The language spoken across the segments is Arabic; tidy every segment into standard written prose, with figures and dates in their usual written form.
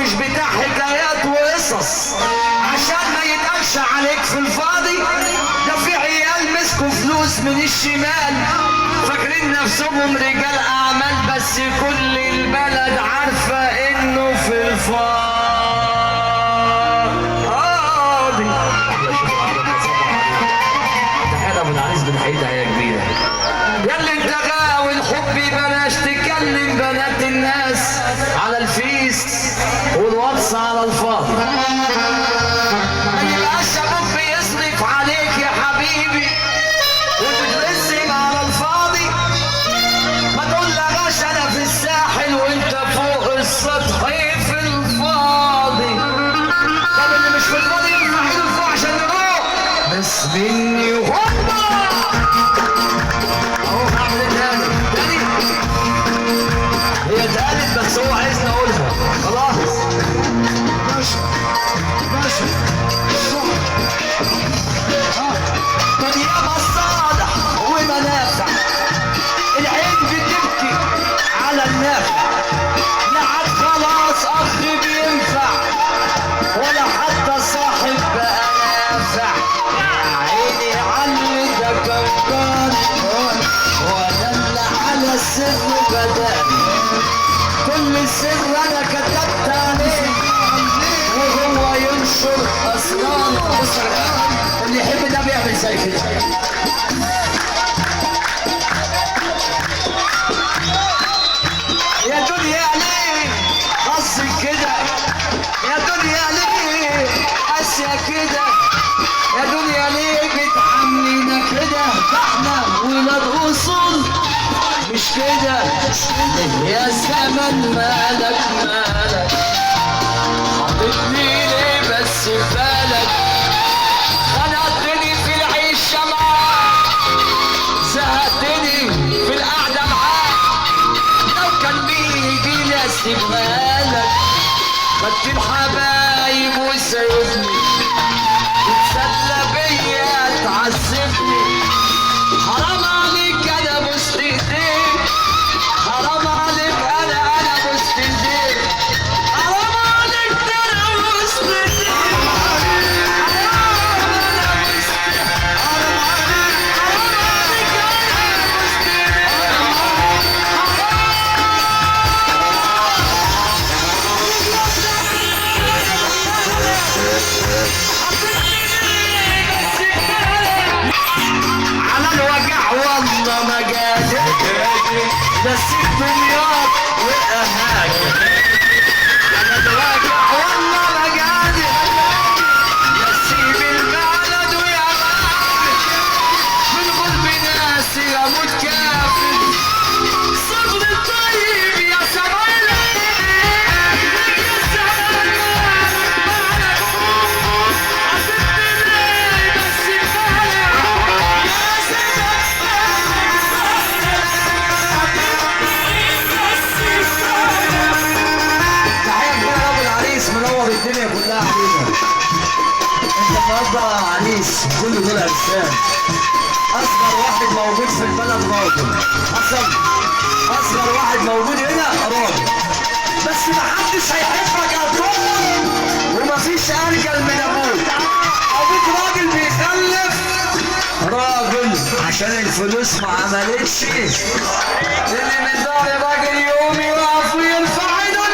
مش بتاع حكايات وقصص عشان ما يتقالش عليك في الفاضي. ده في عيال مسكوا فلوس من الشمال فاكرين نفسهم رجال اعمال، بس كل البلد عارفه انه في الفاضي. تخيل ابو العريس بالحقيقه يا كبيره. ياللي انت غاوي الحب بلاش تكلم بنات الناس على الفيس والواتس على الفاضي. ما يبقاش ابوك بيصرف عليك يا حبيبي وتترسم على الفاضي. ما تقول لغاش انا في الساحل وانت فوق السطح في الفاضي. طب اللي مش في الفاضي يرفع ايده لفوق عشان نروح. بس مني وهوبا اهو هعمل تاني هي اتقالت بس هو عايزني اقولها خلاص. باشا دنيا مصالح ومنافع، العين بتبكي على النافع. لا عاد خلاص اخ بينفع ولا حتى صاحب بقى نافع. يا عيني علي ده كان وانا اللي على السر بدأني. كل السر انا كتبت عليه وهو ينشر اسرار. اللي يحب ده بيعمل زي كده. يا دنيا ليه قصي كده، يا دنيا ليه قاسية كده، يا دنيا ليه بتعاملينا كده. ده احنا ولاد اصول مش كده. يا زمن مالك حاططني ليه بس في بالك. خنقتني في العيشة معاك، زهقتني في القعدة معاك. لو كان بيجي ناس تبغالك خدت الحبايب وسايبني تتسلى بيا تعذبني. حرام عليك انا بوست ايديك، حرام عليك انا بوست ايديك، حرام عليك انا بوست ايديك، على الوجع والله ما قادر نسيت دمياط واهاجر. على الوجع والله ما قادر نسيب البلد ويا غادر. من غلب ناسي اموت كافر. صبر الطيب يا سمايلة يا سمايلة منور الدنيا كلها علينا. انت النهارده عريس كل دول انسان. اصغر واحد موجود في البلد راجل، اصغر واحد موجود هنا راجل، بس محدش هيحبك قدهم ومفيش ارجل من ابوك. ابوك راجل بيخلف راجل عشان الفلوس ما عملتش. اللي من دار راجل يقوم يقف ويرفع ايده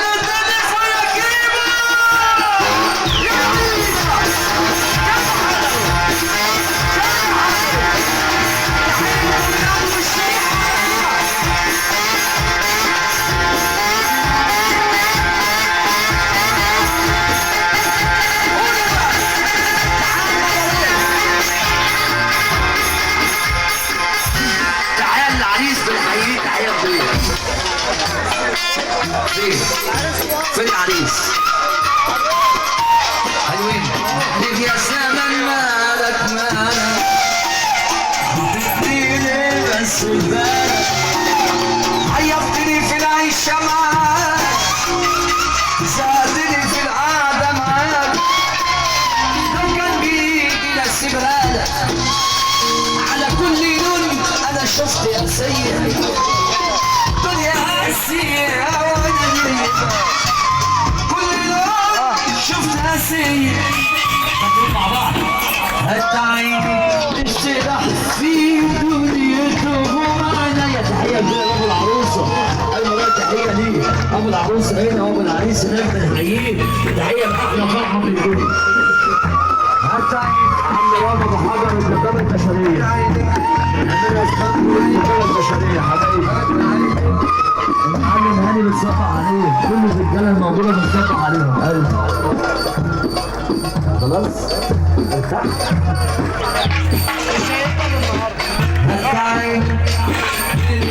فين العريس؟ حلوين ليك يا زمن مالك بتديني بس بالك. عيبتني في العيشة معاك، زادني في القعدة معاك. لو كان بيجي نسيب بالك على كل لون انا شفت يا سيدي دنيا قاسية كل لون البشرية نقول مع بعض التعيين اشتراح في دنيتهم عينيا تحية كبيرة لأبو العروسة أيوة بقى تحية ليه أبو العروسة هنا وأبو العريس هناك بنحييه تحية لأحلى فرحة في الدنيا التعيين عم رامي أبو حجر النقابة البشرية عندنا أصحاب النقابة البشرية حبايبي المعلم هاني بتصفى عليه كل الرجالة الموجودة بتصفى